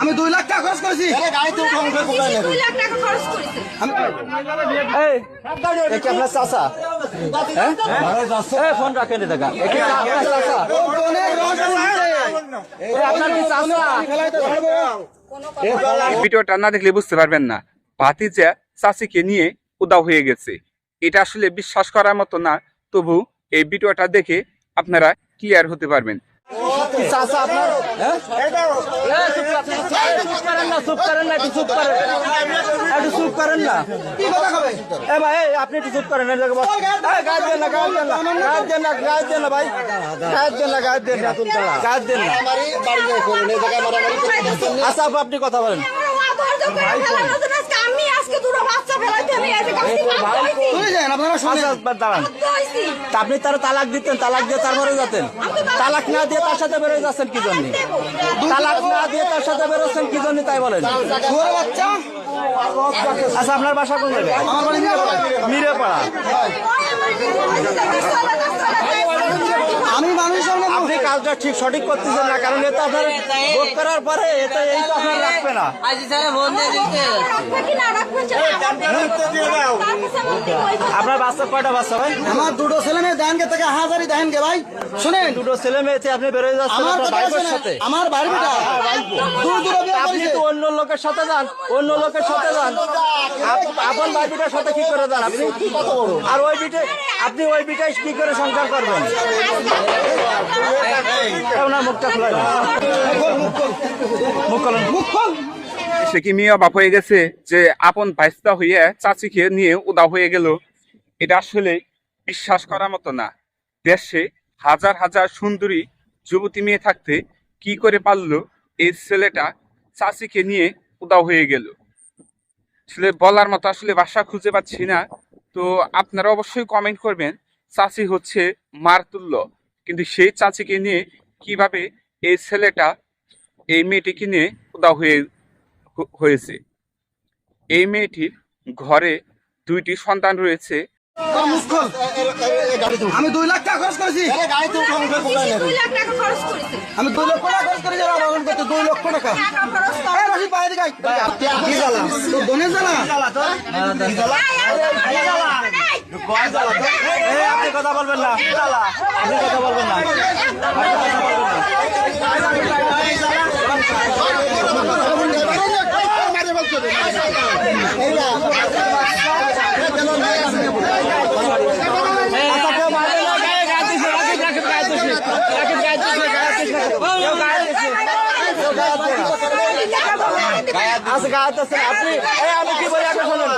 আমি 2 লাখ টাকা খরচ করেছি। গাড়িতে 2 লাখ টাকা খরচ করেছি। আপনার চাচা ফোন রাখেন দেখা ভিডিওটা না দেখলে বুঝতে পারবেন না ভাতিজা চাচিকে নিয়ে উদাও হয়ে গেছে। এটা আসলে বিশ্বাস করার মতো না, তবু এই ভিডিওটা দেখে আপনারা ক্লিয়ার হতে পারবেন। চাচা আপনার চুপ করেন না, একটু চুপ করেন না। এ ভাই আপনি একটু চুপ করেন, গায়ে দেন না ভাই, গায়ে দেন না। আচ্ছা আপনি কথা বলেন। আপনি তারা তালাক দিতেন, তালাক দিয়ে তারপরে যেতেন, তালাক না দিয়ে তার সাথে বেরোয় যাচ্ছেন কি জন্য? তালাক না দিয়ে তার সাথে বেরোচ্ছেন কি জন্য তাই বলেন। আচ্ছা আপনার বাসা কোন জায়গায়? মিরেপাড়া। আমি মানুষের আপনি কাজটা ঠিক সঠিক করতেছেন না, কারণ এটা আপনার ভোট করার পরে এটা এই তো আপনার রাখবে না। আপনার বাচ্চা কয়টা বাচ্চা ভাই? আমার 2টো ছেলে মেয়ে দেন কে থেকে হাজারি দেন কে ভাই শুনেন। 2টো ছেলে মেয়েতে আপনি বেরোয় যাচ্ছেন আপনার ভাইয়ের সাথে। আমার বাড়ি বেটা আপনি তো অন্য লোকের সাথে যান, আপন বাড়িটার সাথে কি করে যান আপনি? আর ওই বিটে আপনি ওই বিটায় কি করে সংসার করবেন? ওনার মুখটা খোলা, মুখ খোল। সে কি মেয়ে বাপ হয়ে গেছে যে আপন ভাইস্তা হইয়া চাচিকে নিয়ে উদাও হয়ে গেল? এটা আসলে বিশ্বাস করার মতো না। দেশে হাজার হাজার সুন্দরী যুবতী মেয়ে থাকতে কি করে পারলো এই ছেলেটা চাচিকে নিয়ে উদাও হয়ে গেল? আসলে বলার মতো আসলে ভাষা খুঁজে পাচ্ছি না। তো আপনারা অবশ্যই কমেন্ট করবেন। চাচি হচ্ছে মার তুল্য, কিন্তু সেই চাচিকে নিয়ে কিভাবে এই ছেলেটা এই মেয়েটিকে নিয়ে উদাও হয়েছে। এই মেয়েটির ঘরে 2টি সন্তান রয়েছে। আমি 2 লাখ টাকা খরচ করেছি। গাড়িতে 2 লাখ টাকা খরচ করেছি। আমি 2 লক্ষ টাকা খরচ করেছি। বাগান করতে 2 লক্ষ টাকা। রশিদ বাইরে গাই কি জ্বালা তো দনে জ্বালা আপনি কথা বলবেন না, আপনি কথা বলবেন না। আচ্ছা গায়ে আপনি আমি কি বলি আপনি শুনুন।